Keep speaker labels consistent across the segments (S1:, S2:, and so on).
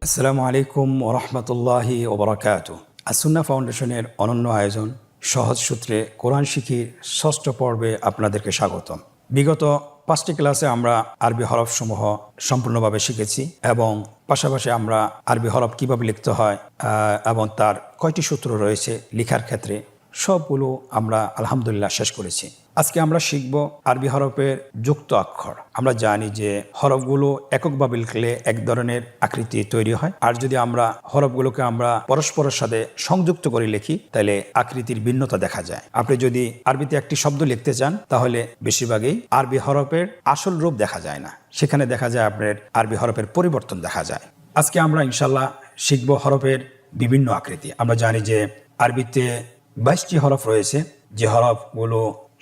S1: আসসালামু আলাইকুম ওরহমতুল্লাহি ওবরাকাতুহ। আসুন্না ফাউন্ডেশনের অনন্য আয়োজন সহজ সূত্রে কোরআন শিখির ষষ্ঠ পর্বে আপনাদেরকে স্বাগতম। বিগত 5টি ক্লাসে আমরা আরবি হরফসমূহ সম্পূর্ণভাবে শিখেছি এবং পাশাপাশি আমরা আরবি হরফ কিভাবে লিখতে হয় এবং তার কয়টি সূত্র রয়েছে লেখার ক্ষেত্রে সবগুলো আমরা আলহামদুলিল্লাহ শেষ করেছি। আজকে আমরা শিখব আরবি হরফের যুক্ত অক্ষর। আমরা জানি যে হরফগুলো এককভাবে লিখলে এক ধরনের আকৃতি তৈরি হয়, আর যদি আমরা হরফগুলোকে আমরা পরস্পরের সাথে সংযুক্ত করে লিখি তাহলে আকৃতির ভিন্নতা দেখা যায়। আপনি যদি আরবিতে একটি শব্দ লিখতে চান তাহলে বেশিরভাগই আরবি হরফের আসল রূপ দেখা যায় না, সেখানে দেখা যায় আপনার আরবি হরফের পরিবর্তন দেখা যায়। আজকে আমরা ইনশাল্লাহ শিখব হরফের বিভিন্ন আকৃতি। আমরা জানি যে আরবিতে 22টি হরফ রয়েছে, যে হরফগুলো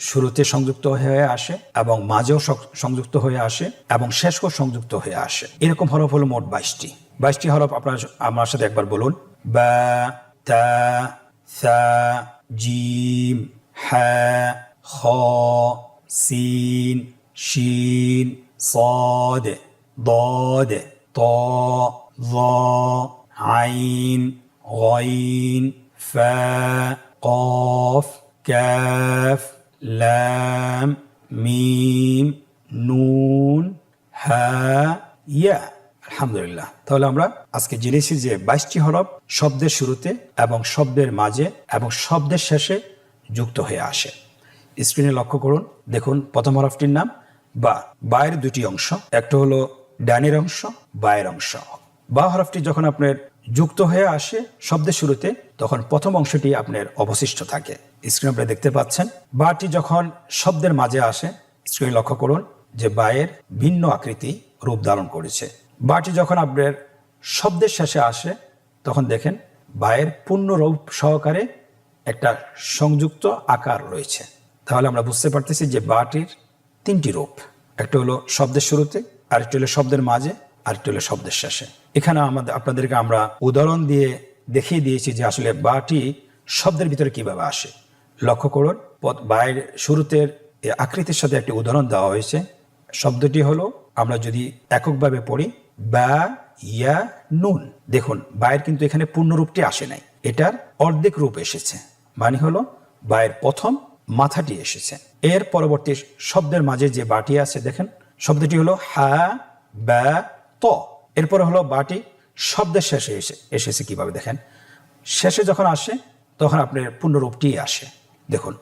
S1: শুরুতে সংযুক্ত হয়ে আসে এবং মাঝেও সংযুক্ত হয়ে আসে এবং শেষও সংযুক্ত হয়ে আসে। এরকম হরফ হলো মোট 22টি হরফ। আপনারা আমার সাথে একবার বলুন: বা, তা, সা, জিম, হা, খ, সিন, শিন, صاد, ضاد, ط, ظ, عين, غين, فا, قاف, كاف, লাম, মিম, নুন, হা, ইয়া। আলহামদুলিল্লাহ। তাহলে আমরা আজকে জেনেছি যে 22টি হরফ শব্দের শুরুতে এবং শব্দের মাঝে এবং শব্দের শেষে যুক্ত হয়ে আসে। স্ক্রিনে লক্ষ্য করুন, দেখুন প্রথম হরফটির নাম বা। বায়ের দুটি অংশ, একটা হলো ডানের অংশ, বায়ের অংশ। বা হরফটি যখন আপনার যুক্ত হয়ে আসে শব্দের শুরুতে তখন প্রথম অংশটি আপনার অবশিষ্ট থাকে। স্ক্রিনে আপনারা দেখতে পাচ্ছেন। বাটি যখন শব্দের মাঝে আসে, স্ক্রিনে লক্ষ্য করুন যে বায়ের ভিন্ন আকৃতি রূপ ধারণ করেছে। বাটি যখন আপনার শব্দের শেষে আসে তখন দেখেন বায়ের পূর্ণ রূপ সহকারে একটা সংযুক্ত আকার রয়েছে। তাহলে আমরা বুঝতে পারতেছি যে বাটির 3টি রূপ, একটা হলো শব্দের শুরুতে, আরেকটা হলো শব্দের মাঝে, আরেকটা হলো শব্দের শেষে। এখানে আপনাদেরকে আমরা উদাহরণ দিয়ে দেখিয়ে দিয়েছি যে আসলে বাটি শব্দের ভিতরে কিভাবে আসে। লক্ষ্য করুন, বায়ের শুরুতে আকৃতির সাথে একটি উদাহরণ দেওয়া হয়েছে। শব্দটি হলো, আমরা যদি এককভাবে পড়ি, বা, ইয়া, নুন। দেখুন বায়ের কিন্তু এখানে পূর্ণরূপটি আসে নাই, এটার অর্ধেক রূপ এসেছে, মানে হলো বায়ের প্রথম মাথাটি এসেছে। এর পরবর্তী শব্দের মাঝে যে বাটি আছে দেখেন, শব্দটি হলো হা, বা, ত। এরপরে হলো বাটি শব্দের শেষে এসেছে কিভাবে দেখেন, শেষে যখন আসে তখন আপনার পূর্ণরূপটি আসে। দেখুন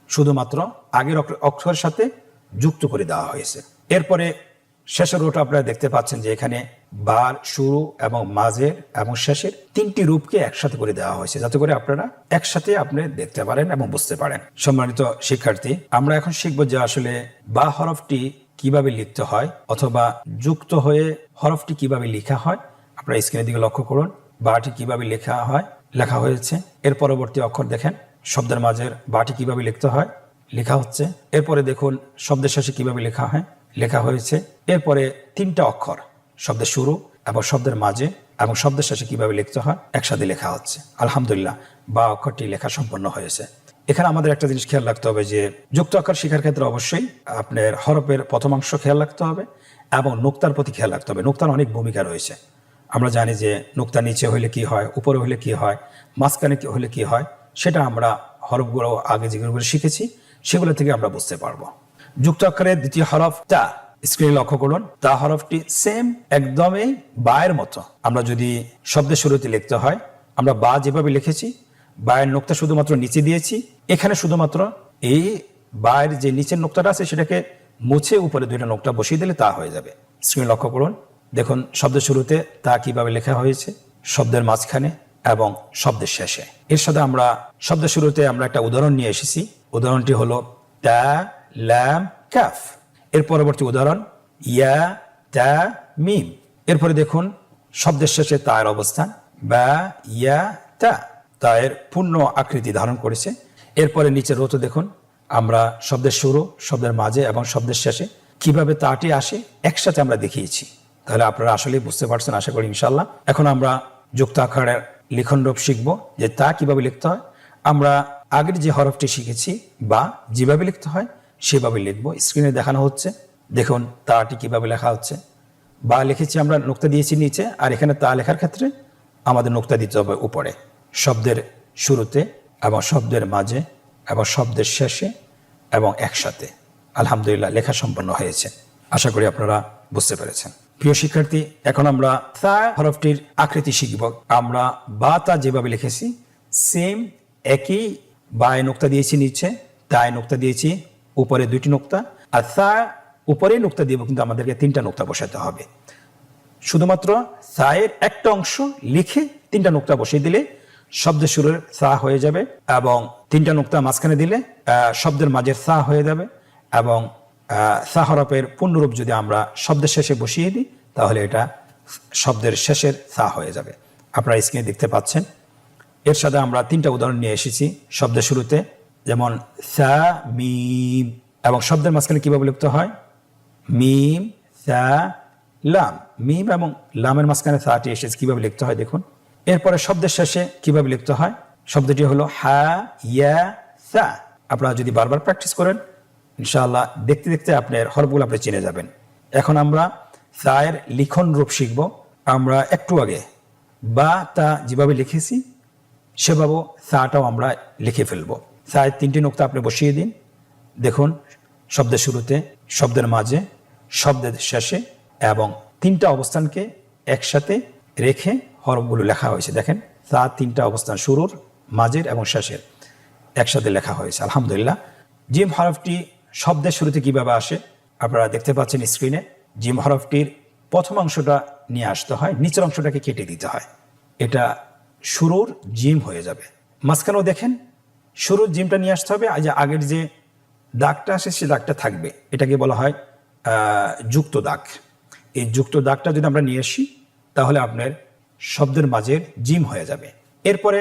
S1: শুধুমাত্র আগের অক্ষরের সাথে যুক্ত করে দেওয়া হয়েছে। এরপরে শেষের রূপটা আপনারা দেখতে পাচ্ছেন যে এখানে বার, শুরু এবং মাঝের এবং শেষের 3টি রূপকে একসাথে করে দেওয়া হয়েছে, যাতে করে আপনারা একসাথে আপনি দেখতে পারেন এবং বুঝতে পারেন। সম্মানিত শিক্ষার্থী, আমরা এখন শিখব যে আসলে বা হরফটি কিভাবে লিখতে হয় অথবা যুক্ত হয়ে হরফটি কিভাবে লেখা হয়। আপনারা স্ক্রিনের দিকে লক্ষ্য করুন, বাটি কিভাবে লেখা হয়েছে। এর পরবর্তী অক্ষর দেখেন, শব্দের মাঝের বাটি কিভাবে লিখতে হয় লেখা হচ্ছে। এরপরে দেখুন শব্দের শেষে কিভাবে লেখা হয়েছে। এরপরে 3টা অক্ষর, শব্দের শুরু এবং শব্দের মাঝে এবং শব্দের শেষে কিভাবে লিখতে হয় একসাথে লেখা হচ্ছে। আলহামদুলিল্লাহ, বা অক্ষরটি লেখা সম্পন্ন হয়েছে। এখানে আমাদের একটা জিনিস খেয়াল রাখতে হবে যে যুক্ত অক্ষর শেখার ক্ষেত্রে অবশ্যই আপনার হরফের প্রথমাংশ খেয়াল রাখতে হবে এবং নোক্তার প্রতি খেয়াল রাখতে হবে। নোক্তার অনেক ভূমিকা রয়েছে। আমরা জানি যে নোক্তা নিচে হলে কি হয়, উপরে হলে কি হয়, মাঝখানে হলে কি হয়, সেটা আমরা হরফগুলো আগে যেগুলো শিখেছি সেগুলো থেকে আমরা বুঝতে পারবো। যুক্ত অক্ষরের দ্বিতীয় হরফ তা। স্ক্রিনে লক্ষ্য করুন, তা হরফটি সেম একদমই বায়ের মতো। আমরা যদি শব্দের শুরুতে লিখতে হয়, আমরা বা যেভাবে লিখেছি, বায়ের নোক্তা শুধুমাত্র নিচে দিয়েছি। এখানে শুধুমাত্র এই বায়ের যে নিচের নোক্তাটা আছে সেটাকে মুছে উপরে 2টা নোক্তা বসিয়ে দিলে তা হয়ে যাবে। স্ক্রিনে লক্ষ্য করুন, দেখুন শব্দের শুরুতে তা কিভাবে লেখা হয়েছে, শব্দের মাঝখানে এবং শব্দের শেষে। এর সাথে আমরা শব্দের শুরুতে আমরা একটা উদাহরণ নিয়ে এসেছি। উদাহরণটি হলো তা, লাম, কাফ। এর পরবর্তী উদাহরণ ইয়া, তা, মিম। এরপরে দেখুন শব্দের শেষে তায়ের অবস্থান, বা, ইয়া, তা। তায়ের পূর্ণ আকৃতি ধারণ করেছে। এরপরে নিচের রোতে দেখুন আমরা শব্দের শুরু, শব্দের মাঝে এবং শব্দের শেষে কিভাবে তাটি আসে একসাথে আমরা দেখিয়েছি। তাহলে আপনারা আসলেই বুঝতে পারছেন আশা করি ইনশাল্লাহ। এখন আমরা যুক্ত আকারের লিখন রূপ শিখব যে তা কিভাবে লিখতে হয়। আমরা আগের যে হরফটি শিখেছি বা যেভাবে লিখতে হয় সেভাবে লিখব। স্ক্রিনে দেখানো হচ্ছে, দেখুন তাটি কিভাবে লেখা হচ্ছে। বা লিখেছি আমরা নোক্তা দিয়েছি নিচে, আর এখানে তা লেখার ক্ষেত্রে আমাদের নোক্তা দিতে হবে উপরে, শব্দের শুরুতে এবং শব্দের মাঝে এবং শব্দের শেষে এবং একসাথে। আলহামদুলিল্লাহ, লেখা সম্পন্ন হয়েছে। আশা করি আপনারা বুঝতে পেরেছেন। প্রিয় শিক্ষার্থী, এখন আমরা তা হরফটির আকৃতি শিখব। আমরা বা তা যেভাবে লিখেছি সেম একই, বায় নোক্তা দিয়েছি নিচে, তায় নোক্তা দিয়েছি উপরে 2টি নোক্তা, আর তা উপরে নোক্তা দিব, কিন্তু আমাদেরকে 3টা নোক্তা বসাতে হবে। শুধুমাত্র সায়ের একটা অংশ লিখে 3টা নোক্তা বসিয়ে দিলে শব্দের শুরুর সা হয়ে যাবে, এবং 3টা নোক্তা মাঝখানে দিলে শব্দের মাঝের সা হয়ে যাবে, এবং সা হরফের পূর্ণরূপ যদি আমরা শব্দের শেষে বসিয়ে দিই তাহলে এটা শব্দের শেষের সা হয়ে যাবে। আপনারা স্ক্রিনে দেখতে পাচ্ছেন। এর সাথে আমরা 3টা উদাহরণ নিয়ে এসেছি শব্দের শুরুতে, যেমন সা মিম, এবং শব্দের মাঝখানে কিভাবে লিখতে হয় মিম সা লাম। মিম এবং লামের মাঝখানে সাটি এসেছে, কিভাবে লিখতে হয় দেখুন। এরপরে শব্দের শেষে কিভাবে লিখতে হয়, শব্দটি হলো হা ইয়া সা। আপনারা যদি বারবার প্র্যাকটিস করেন ইনশাআল্লাহ দেখতে দেখতে আপনার হরফগুলো আপনি চিনে যাবেন। এখন আমরা সায়ের লিখন রূপ শিখব। আমরা একটু আগে বা তা যেভাবে লিখেছি সেভাবে সাটাও আমরা লিখে ফেলবো। সায়ের 3টি নোক্তা আপনি বসিয়ে দিন। দেখুন, শব্দের শুরুতে, শব্দের মাঝে, শব্দের শেষে, এবং 3টা অবস্থানকে একসাথে রেখে হরফগুলো লেখা হয়েছে। দেখেন, তা 3টা অবস্থান, শুরুর, মাঝের এবং শেষের একসাথে লেখা হয়েছে। আলহামদুলিল্লাহ। জিম হরফটি শব্দের শুরুতে কিভাবে আসে আপনারা দেখতে পাচ্ছেন স্ক্রিনে। জিম হরফটির প্রথম অংশটা নিয়ে আসতে হয়, নিচের অংশটাকে কেটে দিতে হয়, এটা শুরুর জিম হয়ে যাবে। মাঝখানেও দেখেন শুরুর জিমটা নিয়ে আসতে হবে, আগের যে দাগটা আসে সে দাগটা থাকবে, এটাকে বলা হয় যুক্ত দাগ। এই যুক্ত দাগটা যদি আমরা নিয়ে আসি তাহলে আপনার শব্দের মাঝের জিম হয়ে যাবে। এরপরে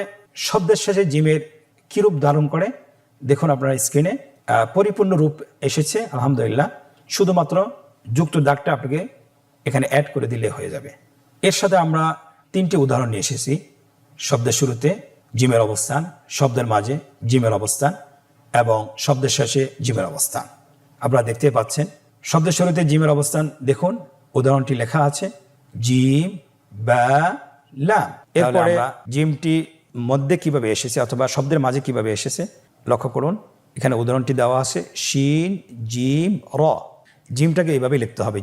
S1: শব্দের শেষে জিমের কী রূপ ধারণ করে দেখুন আপনারা স্ক্রিনে, পরিপূর্ণ রূপ এসেছে আলহামদুলিল্লাহ। শুধুমাত্র যুক্ত দাগটা আপনাকে এখানে অ্যাড করে দিলে হয়ে যাবে। এর সাথে আমরা 3টি উদাহরণ নিয়ে এসেছি। শব্দের শুরুতে জিমের অবস্থান, শব্দের মাঝে জিমের অবস্থান এবং শব্দের শেষে জিমের অবস্থান আপনারা দেখতে পাচ্ছেন। শব্দের শুরুতে জিমের অবস্থান দেখুন, উদাহরণটি লেখা আছে জিম বা লাম। এরপরে জিমটি মধ্যে কিভাবে এসেছে অথবা শব্দের মাঝে কিভাবে এসেছে লক্ষ্য করুন। এখানে উদাহরণটি দেওয়া আছে শিন জিম র। জিমটাকে এইভাবে লিখতে হবে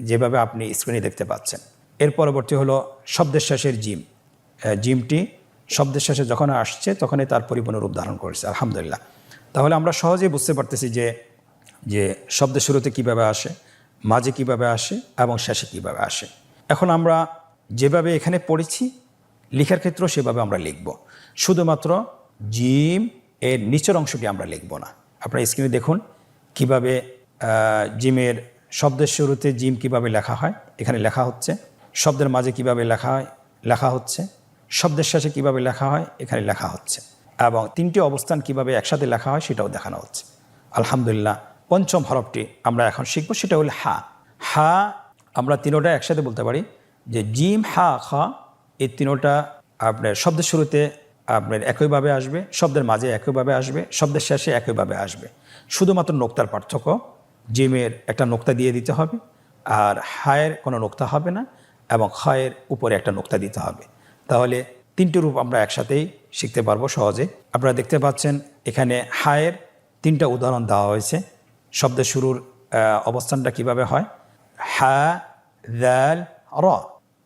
S1: যেভাবে আপনি স্ক্রিনে দেখতে পাচ্ছেন। এর পরবর্তী হলো শব্দের শেষের জিম। জিমটি শব্দের শেষে যখন আসছে তখনই তার পরিপূর্ণ রূপ ধারণ করেছে আলহামদুলিল্লাহ। তাহলে আমরা সহজেই বুঝতে পারতেছি যে শব্দের শুরুতে কিভাবে আসে, মাঝে কিভাবে আসে এবং শেষে কিভাবে আসে। এখন আমরা যেভাবে এখানে পড়েছি লেখার ক্ষেত্রেও সেভাবে আমরা লিখব, শুধুমাত্র জিম এর নিচের অংশটি আমরা লিখব না। আপনারা স্ক্রিনে দেখুন কিভাবে জিমের শব্দের শুরুতে জিম কিভাবে লেখা হয় এখানে লেখা হচ্ছে, শব্দের মাঝে কিভাবে লেখা হচ্ছে, শব্দের শেষে কিভাবে লেখা হয় এখানে লেখা হচ্ছে, এবং 3টি অবস্থান কিভাবে একসাথে লেখা হয় সেটাও দেখানো হচ্ছে আলহামদুলিল্লাহ। পঞ্চম হরফটি আমরা এখন শিখব, সেটা হলো হা। হা আমরা 3টা একসাথে বলতে পারি যে জিম হা খা। এই 3টা আপনার শব্দের শুরুতে আপনার একইভাবে আসবে, শব্দের মাঝে একইভাবে আসবে, শব্দের শেষে একইভাবে আসবে। শুধুমাত্র নোক্তার পার্থক্য, জিমের একটা নোক্তা দিয়ে দিতে হবে আর হায়ের কোনো নোক্তা হবে না, এবং খায়ের উপরে একটা নোক্তা দিতে হবে। তাহলে 3টি রূপ আমরা একসাথেই শিখতে পারবো সহজে। আপনারা দেখতে পাচ্ছেন এখানে হায়ের 3টা উদাহরণ দেওয়া হয়েছে। শব্দের শুরুর অবস্থানটা কিভাবে হয়, হা দাল র,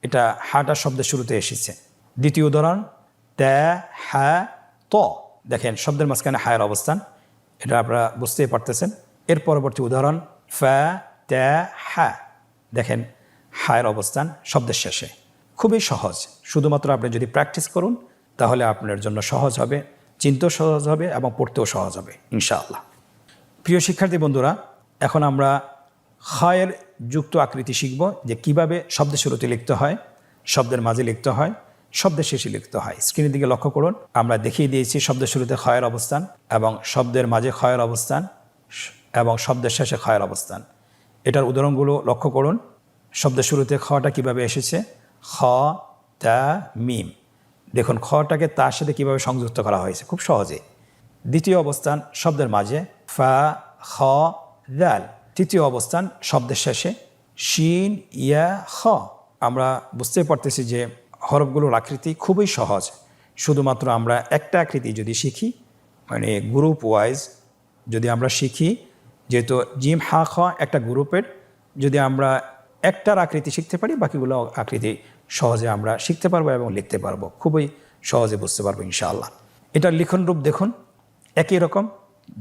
S1: এটা হাটা শব্দের শুরুতে এসেছে। দ্বিতীয় উদাহরণ তা হা ত, দেখেন শব্দের মাঝখানে হায়ের অবস্থান, এটা আপনারা বুঝতেই পারতেছেন। এর পরবর্তী উদাহরণ ফা তা হা, দেখেন হায়ের অবস্থান শব্দের শেষে। খুবই সহজ, শুধুমাত্র আপনি যদি প্র্যাকটিস করুন তাহলে আপনার জন্য সহজ হবে, চিনতেও সহজ হবে এবং পড়তেও সহজ হবে ইনশাআল্লাহ। প্রিয় শিক্ষার্থী বন্ধুরা, এখন আমরা খায়ের যুক্ত আকৃতি শিখব, যে কিভাবে শব্দের শুরুতে লিখতে হয়, শব্দের মাঝে লিখতে হয়, শব্দের শেষে লিখতে হয়। স্ক্রিনের দিকে লক্ষ্য করুন, আমরা দেখিয়ে দিয়েছি শব্দের শুরুতে খায়ের অবস্থান এবং শব্দের মাঝে খায়ের অবস্থান এবং শব্দের শেষে খায়ের অবস্থান। এটার উদাহরণগুলো লক্ষ্য করুন। শব্দের শুরুতে খটা কিভাবে এসেছে, খ তা মিম। দেখুন খটাকে তার সাথে কিভাবে সংযুক্ত করা হয়েছে খুব সহজে। দ্বিতীয় অবস্থান শব্দের মাঝে ফা খ দাল। তৃতীয় অবস্থান শব্দের শেষে শিন ইয়া খ। আমরা বুঝতে পারতেছি যে হরফগুলোর আকৃতি খুবই সহজ। শুধুমাত্র আমরা একটা আকৃতি যদি শিখি, মানে গ্রুপ ওয়াইজ যদি আমরা শিখি, যেহেতু জিম হা খ একটা গ্রুপের, যদি আমরা একটার আকৃতি শিখতে পারি, বাকিগুলো আকৃতি সহজে আমরা শিখতে পারবো এবং লিখতে পারবো, খুবই সহজে বুঝতে পারবো ইনশাআল্লাহ। এটার লিখন রূপ দেখুন, একই রকম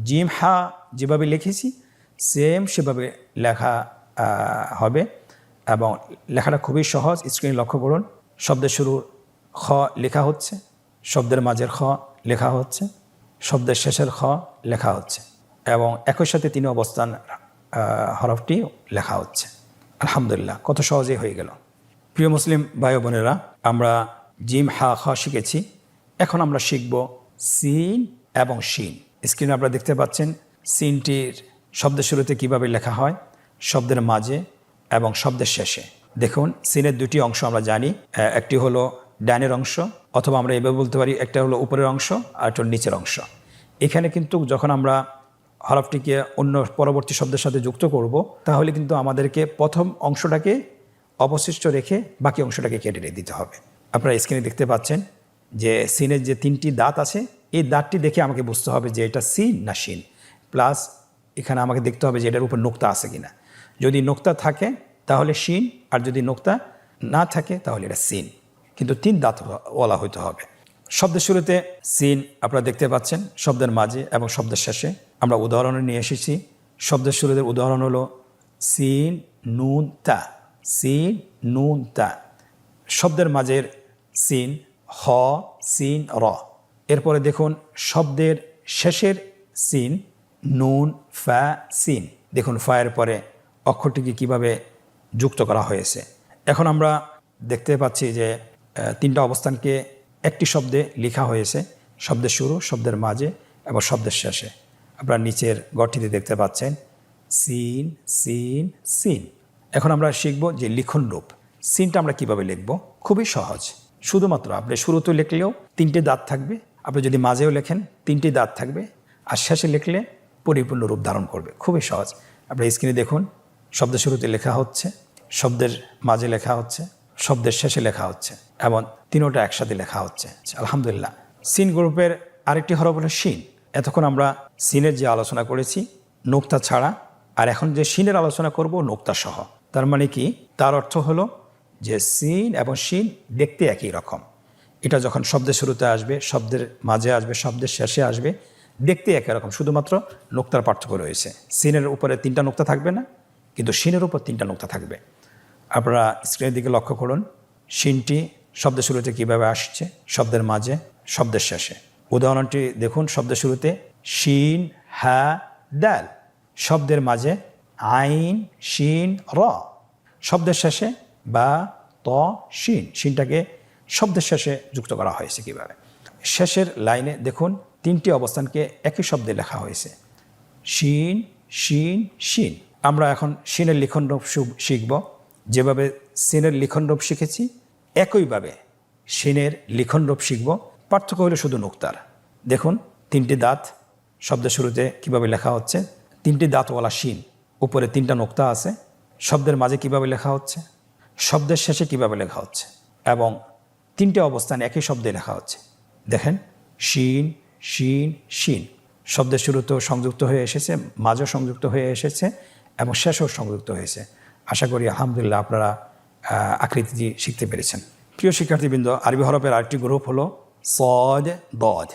S1: জিম হা যেভাবে লিখেছি সেম সেভাবে লেখা হবে এবং লেখাটা খুবই সহজ। স্ক্রিনে লক্ষ্য করুন, শব্দের শুরুর খ লেখা হচ্ছে, শব্দের মাঝের খ লেখা হচ্ছে, শব্দের শেষের খ লেখা হচ্ছে এবং একই সাথে 3 অবস্থান হরফটি লেখা হচ্ছে। আলহামদুলিল্লাহ, কত সহজেই হয়ে গেল। প্রিয় মুসলিম ভাই বোনেরা, আমরা জিম হা খ শিখেছি, এখন আমরা শিখব সিন এবং শিন। স্ক্রিনে আপনারা দেখতে পাচ্ছেন সিনটির শব্দের শুরুতে কিভাবে লেখা হয়, শব্দের মাঝে এবং শব্দের শেষে। দেখুন, সিনের 2টি অংশ আমরা জানি, একটি হলো ডানের অংশ, অথবা আমরা এভাবে বলতে পারি একটা হলো উপরের অংশ আর একটা নিচের অংশ। এখানে কিন্তু যখন আমরা হরফটিকে অন্য পরবর্তী শব্দের সাথে যুক্ত করব, তাহলে কিন্তু আমাদেরকে প্রথম অংশটাকে অবশিষ্ট রেখে বাকি অংশটাকে কেটে দিতে হবে। আপনারা স্ক্রিনে দেখতে পাচ্ছেন যে সিনের যে 3টি দাঁত আছে, এই দাঁতটি দেখে আমাকে বুঝতে হবে যে এটা সিন না শিন। প্লাস এখানে আমাকে দেখতে হবে যে এটার উপর নোক্তা আছে কিনা। যদি নোক্তা থাকে তাহলে শিন, আর যদি নোক্তা না থাকে তাহলে এটা সিন, কিন্তু 3 দাঁত ওয়ালা হইতে হবে। শব্দের শুরুতে সিন আপনারা দেখতে পাচ্ছেন, শব্দের মাঝে এবং শব্দের শেষে। আমরা উদাহরণে নিয়ে এসেছি। শব্দের শুরুতে উদাহরণ হলো সিন নুন তা, সিন নুন তা। শব্দের মাঝের সিন হ সিন র। এরপরে দেখুন শব্দের শেষের সিন নুন ফা সিন। দেখুন ফায়ের পরে অক্ষরটিকে কিভাবে যুক্ত করা হয়েছে। এখন আমরা দেখতে পাচ্ছি যে 3টা অবস্থানকে একটি শব্দে লেখা হয়েছে, শব্দের শুরু, শব্দের মাঝে এবং শব্দের শেষে। আপনারা নিচের গঠটিতে দেখতে পাচ্ছেন সিন সিন সিন। এখন আমরা শিখব যে লিখন রূপ। সিনটা আমরা কিভাবে লিখব, খুবই সহজ। শুধুমাত্র আপনি শুরুতে লিখলেও 3টে দাঁত থাকবে, আপনি যদি মাঝেও লেখেন 3টি দাঁত থাকবে, আর শেষে লিখলে পরিপূর্ণ রূপ ধারণ করবে, খুবই সহজ। আপনার স্ক্রিনে দেখুন, শব্দের শুরুতে লেখা হচ্ছে, শব্দের মাঝে লেখা হচ্ছে, শব্দের শেষে লেখা হচ্ছে এবং 3টা একসাথে লেখা হচ্ছে। আলহামদুলিল্লাহ। সিন গ্রুপের আরেকটি হরফ হলো শিন। এতক্ষণ আমরা সিনের যে আলোচনা করেছি নোক্তা ছাড়া, আর এখন যে শিনের আলোচনা করব নোক্তা সহ। তার মানে কি, তার অর্থ হলো যে সিন এবং শিন দেখতে একই রকম। এটা যখন শব্দের শুরুতে আসবে, শব্দের মাঝে আসবে, শব্দের শেষে আসবে, দেখতে একই রকম, শুধুমাত্র নোক্তার পার্থক্য রয়েছে। সিনের উপরে 3টা নোক্তা থাকবে না, কিন্তু শিনের উপর 3টা নোক্তা থাকবে। আপনারা স্ক্রিনের দিকে লক্ষ্য করুন, শিনটি শব্দের শুরুতে কীভাবে আসছে, শব্দের মাঝে, শব্দের শেষে। উদাহরণটি দেখুন, শব্দের শুরুতে শিন হা দাল, শব্দের মাঝে আইন শিন র, শব্দের শেষে বা ত শিন। শিনটাকে শব্দের শেষে যুক্ত করা হয়েছে কিভাবে। শেষের লাইনে দেখুন 3টি অবস্থানকে একই শব্দে লেখা হয়েছে, শিন শিন শিন। আমরা এখন শিনের লিখন রূপ শিখব। যেভাবে সিনের লিখন রূপ শিখেছি একইভাবে শিনের লিখন রূপ শিখব। পার্থক্য হলো শুধু নোক্তার। দেখুন 3টি দাঁত শব্দের শুরুতে কিভাবে লেখা হচ্ছে, 3টি দাঁতওয়ালা শিন, উপরে 3টা নোক্তা আছে। শব্দের মাঝে কিভাবে লেখা হচ্ছে, শব্দের শেষে কিভাবে লেখা হচ্ছে এবং 3টে অবস্থান একই শব্দে লেখা হচ্ছে। দেখেন শিন শিন শিন, শব্দের শুরুতেও সংযুক্ত হয়ে এসেছে, মাঝেও সংযুক্ত হয়ে এসেছে এবং শেষেও সংযুক্ত হয়েছে। আশা করি আলহামদুলিল্লাহ আপনারা আকৃতি শিখতে পেরেছেন। প্রিয় শিক্ষার্থীবৃন্দ, আরবি হরফের আরেকটি গ্রুপ হলো সদ দদ।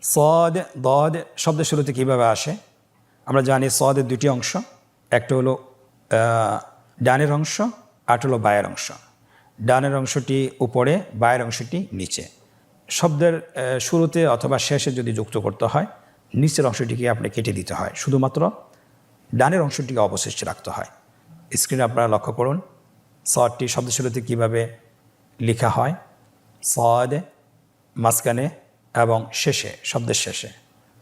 S1: সদ দদ শব্দের শুরুতে কীভাবে আসে আমরা জানি। সদের 2টি অংশ, একটা হলো ডানের অংশ, আর হলো বায়ের অংশ। ডানের অংশটি উপরে, বায়ের অংশটি নিচে। শব্দের শুরুতে অথবা শেষে যদি যুক্ত করতে হয়, নিচের অংশটিকে আপনি কেটে দিতে হয়, শুধুমাত্র ডানের অংশটিকে অবশিষ্ট রাখতে হয়। স্ক্রিনে আপনারা লক্ষ্য করুন সদটি শব্দের শুরুতে কীভাবে লেখা হয়, সদ মাঝখানে এবং শেষে, শব্দের শেষে।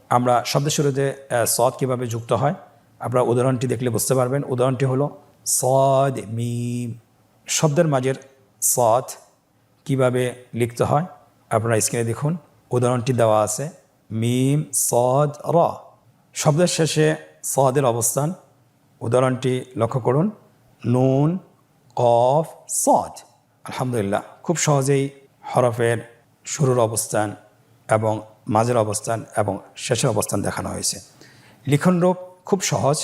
S1: আমরা শব্দের শুরুতে সদ কীভাবে যুক্ত হয় আপনারা উদাহরণটি দেখলে বুঝতে পারবেন। উদাহরণটি হলো সদ মিম। শব্দের মাঝের সদ কিভাবে লিখতে হয় আপনারা স্ক্রিনে দেখুন, উদাহরণটি দেওয়া আছে মিম সদ র। শব্দের শেষে সদের অবস্থান, উদাহরণটি লক্ষ্য করুন নুন, কফ, সদ। আলহামদুলিল্লাহ, খুব সহজেই হরফের শুরুর অবস্থান এবং মাঝের অবস্থান এবং শেষের অবস্থান দেখানো হয়েছে। লিখনরূপ খুব সহজ।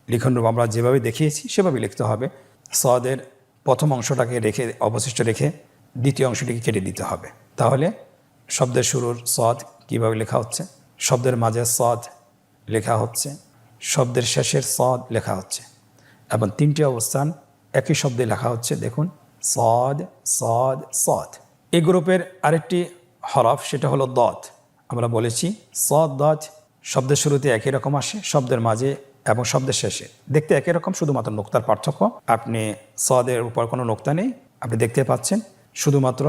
S1: লিখনরূপ আমরা যেভাবে দেখিয়েছি সেভাবে লিখতে হবে। সদের প্রথম অংশটাকে রেখে অবশিষ্ট রেখে দ্বিতীয় অংশটিকে কেটে দিতে হবে। তাহলে শব্দের শুরুর সদ কীভাবে লেখা হচ্ছে, শব্দের মাঝের সদ লেখা হচ্ছে, শব্দের শেষের সদ লেখা হচ্ছে এবং তিনটি অবস্থান একই শব্দে লেখা হচ্ছে। দেখুন, সদ, সদ, সদ। এই গ্রুপের আরেকটি হরফ সেটা হলো দত। আমরা বলেছি সদ, দত শব্দের শুরুতে একই রকম আসে, শব্দের মাঝে এবং শব্দের শেষে দেখতে একই রকম, শুধুমাত্র নোক্তার পার্থক্য। আপনি সদের উপর কোনো নোক্তা নেই, আপনি দেখতে পাচ্ছেন, শুধুমাত্র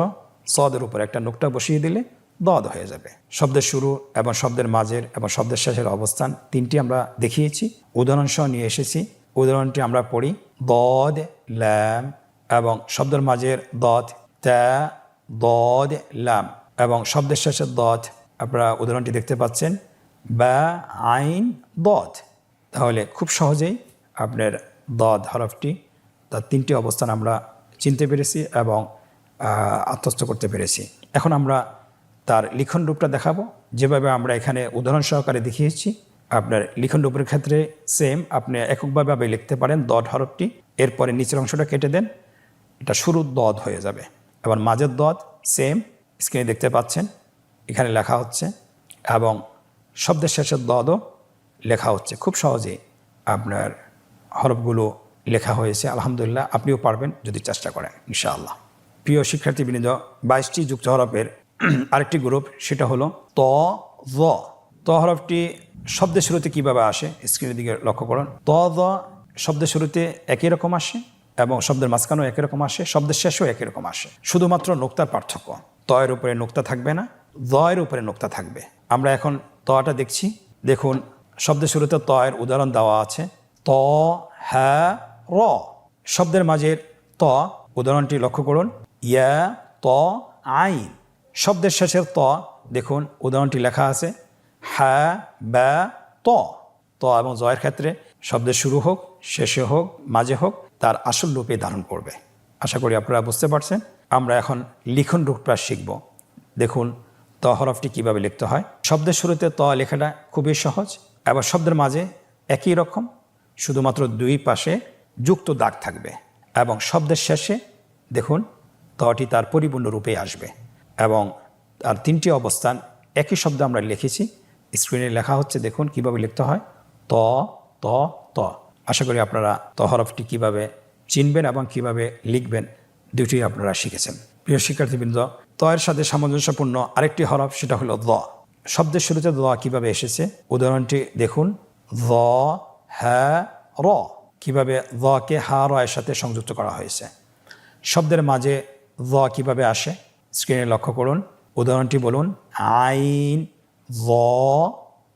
S1: সদের উপর একটা নোক্তা বসিয়ে দিলে দদ হয়ে যাবে। শব্দের শুরু এবং শব্দের মাঝের এবং শব্দের শেষের অবস্থান তিনটি আমরা দেখিয়েছি, উদাহরণসহ নিয়ে এসেছি। উদাহরণটি আমরা পড়ি। দদ, ল্যাম এবং শব্দের মাঝের দদ, তা, দদ, লাম এবং শব্দের শেষের দদ। আপনারা উদাহরণটি দেখতে পাচ্ছেন, বা, আইন, দদ। তাহলে খুব সহজেই আপনার দদ হরফটি তার তিনটি অবস্থান আমরা চিনতে পেরেছি এবং আত্মস্থ করতে পেরেছি। এখন আমরা তার লিখন রূপটা দেখাবো, যেভাবে আমরা এখানে উদাহরণ সহকারে দেখিয়েছি। আপনার লিখন রূপের ক্ষেত্রে সেম, আপনি এককভাবে লিখতে পারেন দদ হরফটি, এরপরে নিচের অংশটা কেটে দেন, এটা শুরুর দদ হয়ে যাবে। এবার মাঝের দদ সেম, স্ক্রিনে দেখতে পাচ্ছেন, এখানে লেখা হচ্ছে এবং শব্দের শেষের দদও লেখা হচ্ছে। খুব সহজেই আপনার হরফগুলো লেখা হয়েছে। আলহামদুলিল্লাহ, আপনিও পারবেন যদি চেষ্টা করেন ইনশাআল্লাহ। প্রিয় শিক্ষার্থীবৃন্দ, 22টি যুক্ত হরফের আরেকটি গ্রুপ সেটা হলো ত, জ। ত হরফটি শব্দের শুরুতে কিভাবে আসে স্ক্রিনের দিকে লক্ষ্য করুন। ত, জ শব্দের শুরুতে একই রকম আসে এবং শব্দের মাঝখানেও একই রকম আসে, শব্দের শেষেও একই রকম আসে, শুধুমাত্র নোক্তার পার্থক্য। ত এর উপরে নোক্তা থাকবে না, জ এর উপরে নোক্তা থাকবে। আমরা এখন তটা দেখছি। দেখুন, শব্দের শুরুতে ত এর উদাহরণ দেওয়া আছে, ত, হ্যাঁ, র। শব্দের মাঝের ত উদাহরণটি লক্ষ্য করুন, ইয়া, ত, আইন। শব্দের শেষের ত দেখুন উদাহরণটি লেখা আছে, হ্যাঁ, বা, ত। ত এবং জয়ের ক্ষেত্রে শব্দের শুরু হোক, শেষে হোক, মাঝে হোক, তার আসল রূপে ধারণ করবে। আশা করি আপনারা বুঝতে পারছেন। আমরা এখন লিখন রূপটা শিখব। দেখুন, ত হরফটি কিভাবে লিখতে হয়। শব্দের শুরুতে ত লেখাটা খুবই সহজ এবং শব্দের মাঝে একই রকম, শুধুমাত্র দুই পাশে যুক্ত দাগ থাকবে এবং শব্দের শেষে দেখুন তটি তার পরিপূর্ণ রূপে আসবে এবং তার তিনটি অবস্থান একই শব্দে আমরা লিখেছি। স্ক্রিনে লেখা হচ্ছে, দেখুন কিভাবে লিখতে হয়, ত, ত, ত। আশা করি আপনারা ত হরফটি কীভাবে চিনবেন এবং কিভাবে লিখবেন দুটি আপনারা শিখেছেন। প্রিয় শিক্ষার্থীবৃন্দ, ত এর সাথে সামঞ্জস্যপূর্ণ আরেকটি হরফ সেটা হলো দ। শব্দের শুরুতে দ কিভাবে এসেছে উদাহরণটি দেখুন, দ, হ্যাঁ, র। কিভাবে দকে হা, র এর সাথে সংযুক্ত করা হয়েছে। শব্দের মাঝে দ কিভাবে আসে স্ক্রিনে লক্ষ্য করুন। উদাহরণটি বলুন, আইন, জ,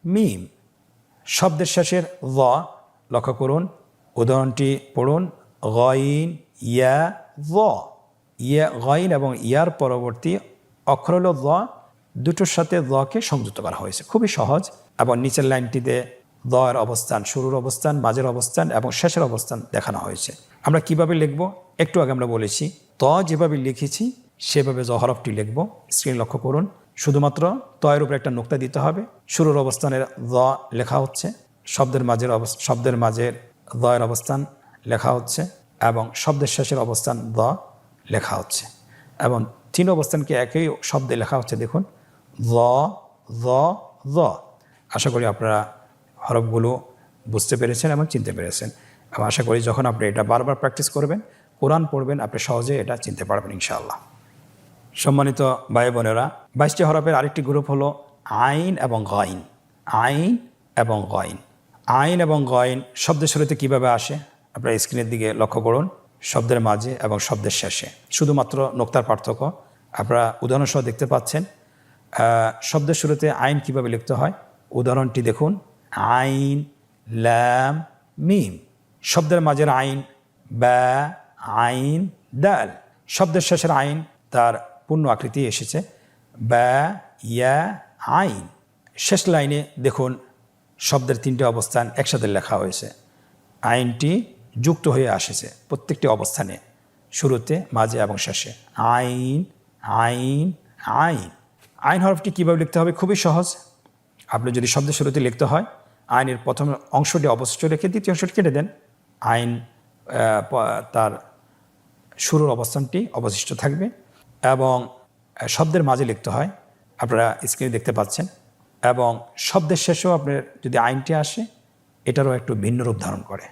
S1: মিম। শব্দের শেষের জ লক্ষ্য করুন। উদাহরণটি পড়ুন, গইন, ইয়া, জ। ইয়া, গইন এবং ইয়ার পরবর্তী অক্ষর হল জ, দুটোর সাথে জকে সংযুক্ত করা হয়েছে। খুবই সহজ। এবং নিচের লাইনটিতে দ এর অবস্থান, শুরুর অবস্থান, মাঝের অবস্থান এবং শেষের অবস্থান দেখানো হয়েছে। আমরা কিভাবে লিখব একটু আগে আমরা বলেছি, ত যেভাবে লিখেছি সেভাবে জ হরফটি লিখব। স্ক্রিন লক্ষ্য করুন। শুধুমাত্র ত এর উপরে একটা নোক্তা দিতে হবে। শুরুর অবস্থানের জ লেখা হচ্ছে, শব্দের মাঝের দ এর অবস্থান লেখা হচ্ছে এবং শব্দের শেষের অবস্থান দ লেখা হচ্ছে এবং তিন অবস্থানকে একই শব্দে লেখা হচ্ছে। দেখুন, জ, জ, জ। আশা করি আপনারা হরফগুলো বুঝতে পেরেছেন এবং চিনতে পেরেছেন এবং আশা করি যখন আপনি এটা বারবার প্র্যাকটিস করবেন, কোরআন পড়বেন, আপনি সহজে এটা চিনতে পারবেন ইনশাআল্লাহ। সম্মানিত ভাই বোনেরা, 22টি হরফের আরেকটি গ্রুপ হলো আইন এবং গইন। আইন এবং গইন। আইন এবং গইন শব্দের শুরুতে কিভাবে আসে আপনারা স্ক্রিনের দিকে লক্ষ্য করুন। শব্দের মাঝে এবং শব্দের শেষে, শুধুমাত্র নোক্তার পার্থক্য। আপনারা উদাহরণসহ দেখতে পাচ্ছেন। শব্দের শুরুতে আইন কিভাবে লিখতে হয় উদাহরণটি দেখুন, আইন, ল্যাম, মিম। শব্দের মাঝের আইন, বা, আইন, দাল। শব্দের শেষের আইন তার পূর্ণ আকৃতি এসেছে, বা, ইয়া, আইন। শেষ লাইনে দেখুন শব্দের তিনটি অবস্থান একসাথে লেখা হয়েছে। আইনটি যুক্ত হয়ে আসেছে প্রত্যেকটি অবস্থানে, শুরুতে, মাঝে এবং শেষে। আইন, আইন, আইন। আইন হরফটি কীভাবে লিখতে হবে? খুবই সহজ। আপনি যদি শব্দের শুরুতে লিখতে হয়, আইনের প্রথম অংশটি অবশিষ্ট রেখে দ্বিতীয় অংশটি কেটে দেন। আইন তার শুরুর অবস্থানটি অবশিষ্ট থাকবে। এবং শব্দের মাঝে লিখতে হয়, আপনারা স্ক্রিনে দেখতে পাচ্ছেন। এবং শব্দের শেষেও আপনার যদি আইনটি আসে, এটারও একটু ভিন্ন রূপ ধারণ করে।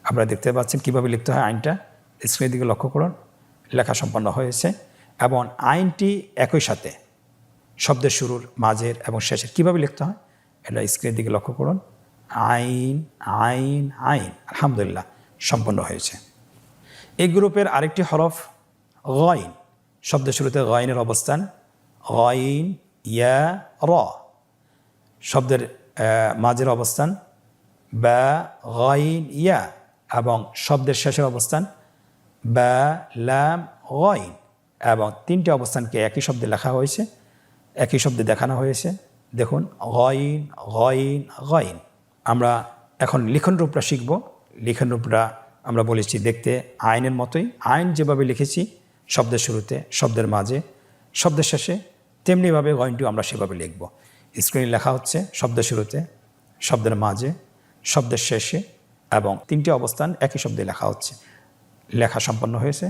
S1: আপনারা দেখতে পাচ্ছেন কীভাবে লিখতে হয় আইনটা। স্ক্রিনের দিকে লক্ষ্য করুন, লেখা সম্পন্ন হয়েছে। এবং আইনটি একই সাথে শব্দের শুরুর, মাঝের এবং শেষের কীভাবে লিখতে হয় এটা স্ক্রিনের দিকে লক্ষ্য করুন। আইন, আইন, আইন। আলহামদুলিল্লাহ, সম্পন্ন হয়েছে। এই গ্রুপের আরেকটি হরফ গইন। শব্দের শুরুতে গইনের অবস্থান, গইন, ইয়া, র। শব্দের মাঝের অবস্থান বা, গইন, ইয়া। এবং শব্দের শেষের অবস্থান বা, লাম, গইন। এবং তিনটি অবস্থানকে একই শব্দে লেখা হয়েছে, একই শব্দে দেখানো হয়েছে। দেখুন, গইন, গইন, গইন। আমরা এখন লিখন রূপটা শিখব। লিখন রূপটা আমরা বলেছি দেখতে আইনের মতোই। আইন যেভাবে লিখেছি শব্দের শুরুতে, শব্দের মাঝে, শব্দের শেষে, তেমনিভাবে গইনটিও আমরা সেভাবে লিখব। স্ক্রিনে লেখা হচ্ছে শব্দের শুরুতে, শব্দের মাঝে, শব্দের শেষে এবং তিনটি অবস্থান একই শব্দে লেখা হচ্ছে। লেখা সম্পন্ন হয়েছে।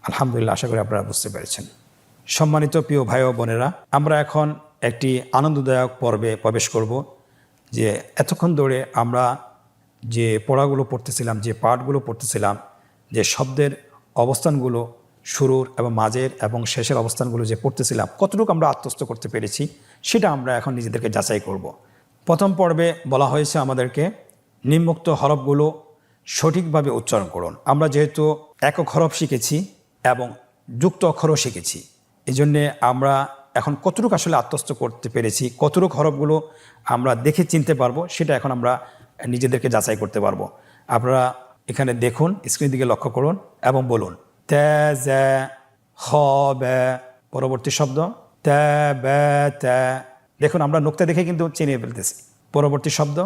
S1: আলহামদুলিল্লাহ, আশা করি আপনারা বুঝতে পেরেছেন। সম্মানিত প্রিয় ভাই ও বোনেরা, আমরা এখন একটি আনন্দদায়ক পর্বে প্রবেশ করব। যে এতক্ষণ ধরে আমরা যে পড়াগুলো পড়তেছিলাম, যে পাঠগুলো পড়তেছিলাম, যে শব্দের অবস্থানগুলো শুরুর এবং মাঝের এবং শেষের অবস্থানগুলো যে পড়তেছিলাম, কতটুকু আমরা আত্মস্থ করতে পেরেছি সেটা আমরা এখন নিজেদেরকে যাচাই করব। প্রথম পর্বে বলা হয়েছে আমাদেরকে নিম্নোক্ত হরফগুলো সঠিকভাবে উচ্চারণ করুন। আমরা যেহেতু একক হরফ শিখেছি এবং যুক্ত অক্ষরও শিখেছি, এই জন্যে আমরা এখন কতটুকু আসলে আত্মস্থ করতে পেরেছি, কতটুকু হরফগুলো আমরা দেখে চিনতে পারবো, সেটা এখন আমরা নিজেদেরকে যাচাই করতে পারবো। আপনারা এখানে দেখুন, স্ক্রিনের দিকে লক্ষ্য করুন এবং বলুন তে, জে, খ, বে। পরবর্তী শব্দ তে, বে, তে। দেখুন, আমরা নোক্তা দেখে কিন্তু চিনিয়ে ফেলতেছি। পরবর্তী শব্দ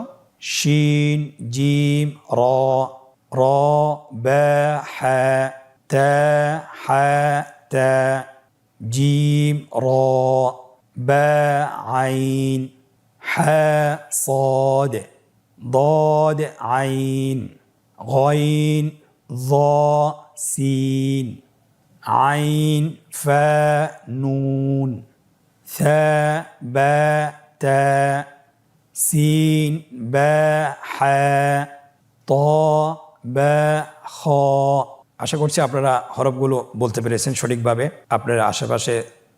S1: শিন, জিম, র, র, বে, হ্যা, তে, হ্যা, তে, জিম, র, বে, আইন, হ্যা, صاد, ضاد, عين, غين, ظا, سين, عين, فاء, نون, ثاء, باء, تاء, سين, باء, حاء, طاء, باء, خاء। আশা করছি আপনারা হরফগুলো বলতে পেরেছেন সঠিকভাবে। আপনার আশেপাশে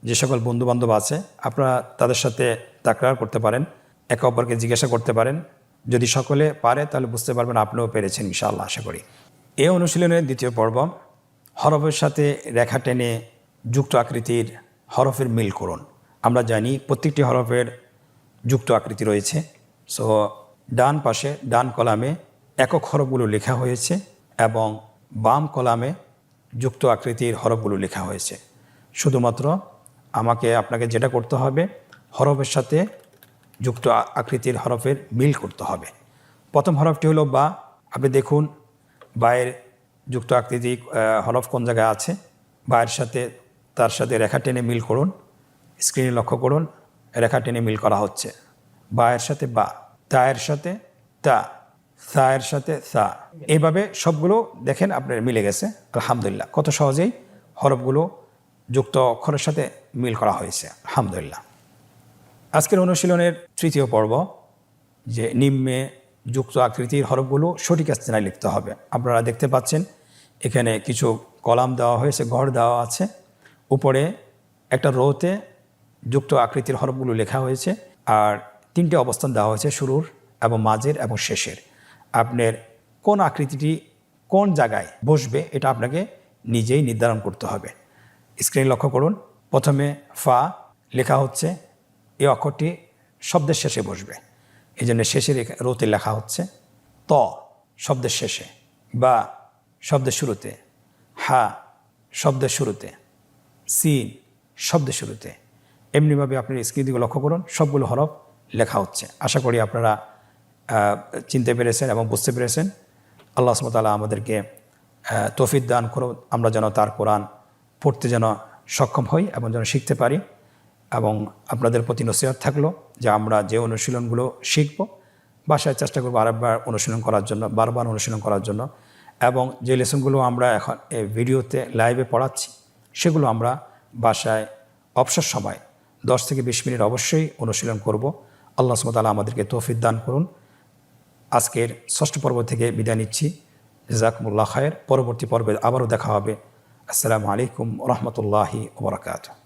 S1: যে সকল বন্ধুবান্ধব আছে, আপনারা তাদের সাথে তাকরার করতে পারেন, একে অপরকে জিজ্ঞাসা করতে পারেন। যদি সকলে পারে তাহলে বুঝতে পারবেন আপনিও পেরেছেন ইনশাআল্লাহ, আশা করি। এই অনুশীলনের দ্বিতীয় পর্ব, হরফের সাথে রেখা টেনে যুক্ত আকৃতির হরফের মিল করুন। আমরা জানি প্রত্যেকটি হরফের যুক্ত আকৃতি রয়েছে। সো ডান পাশে, ডান কলামে একক হরফগুলো লেখা হয়েছে এবং বাম কলামে যুক্ত আকৃতির হরফগুলো লেখা হয়েছে। শুধুমাত্র আপনাকে যেটা করতে হবে, হরফের সাথে যুক্ত আকৃতির হরফের মিল করতে হবে। প্রথম হরফটি হলো বা। আপনি দেখুন বায়ের যুক্ত আকৃতি হরফ কোন জায়গায় আছে, বায়ের সাথে তার সাথে রেখা টেনে মিল করুন। স্ক্রিনে লক্ষ্য করুন, রেখা টেনে মিল করা হচ্ছে। বায়ের সাথে বা, তায়ের সাথে তা, সায়ের সাথে সা। এইভাবে সবগুলো দেখেন আপনার মিলে গেছে। আলহামদুলিল্লাহ, কত সহজেই হরফগুলো যুক্ত অক্ষরের সাথে মিল করা হয়েছে। আলহামদুলিল্লাহ। আজকের অনুশীলনের তৃতীয় পর্ব, যে নিম্নে যুক্ত আকৃতির হরফগুলো সঠিক স্থানে লিখতে হবে। আপনারা দেখতে পাচ্ছেন এখানে কিছু কলাম দেওয়া হয়েছে, ঘর দেওয়া আছে। উপরে একটা রোতে যুক্ত আকৃতির হরফগুলো লেখা হয়েছে আর তিনটে অবস্থান দেওয়া হয়েছে, শুরুর এবং মাঝের এবং শেষের। আপনার কোন আকৃতিটি কোন জায়গায় বসবে এটা আপনাকে নিজেই নির্ধারণ করতে হবে। স্ক্রিনে লক্ষ্য করুন, প্রথমে ফা লেখা হচ্ছে, এই অক্ষরটি শব্দের শেষে বসবে, এই জন্য শেষের রোতে লেখা হচ্ছে। ত শব্দের শেষে, বা শব্দের শুরুতে, হা শব্দের শুরুতে, সিন শব্দের শুরুতে। এমনিভাবে আপনি স্ক্রিনের দিকে লক্ষ্য করুন, সবগুলো হরফ লেখা হচ্ছে। আশা করি আপনারা চিনতে পেরেছেন এবং বুঝতে পেরেছেন। আল্লাহ সুবহানাহু ওয়া তাআলা আমাদেরকে তৌফিক দান করুন, আমরা যেন তার কোরআন পড়তে যেন সক্ষম হই এবং যেন শিখতে পারি। এবং আপনাদের প্রতি নসিহত থাকলো যে আমরা যে অনুশীলনগুলো শিখব বাসায় চেষ্টা করবো আরেকবার অনুশীলন করার জন্য, বারবার অনুশীলন করার জন্য। এবং যে লেসনগুলো আমরা এখন এই ভিডিওতে লাইভে পড়াচ্ছি সেগুলো আমরা বাসায় অবসর সময় 10 থেকে 20 মিনিট অবশ্যই অনুশীলন করব। আল্লাহ সুবহানাহু ওয়া তাআলা আমাদেরকে তৌফিক দান করুন। আজকের ষষ্ঠ পর্ব থেকে বিদায় নিচ্ছি। জাযাকুমুল্লাহ খায়ের। পরবর্তী পর্বে আবারও দেখা হবে। আসসালামু আলাইকুম ওয়া রাহমাতুল্লাহি ওয়া বারাকাতুহু।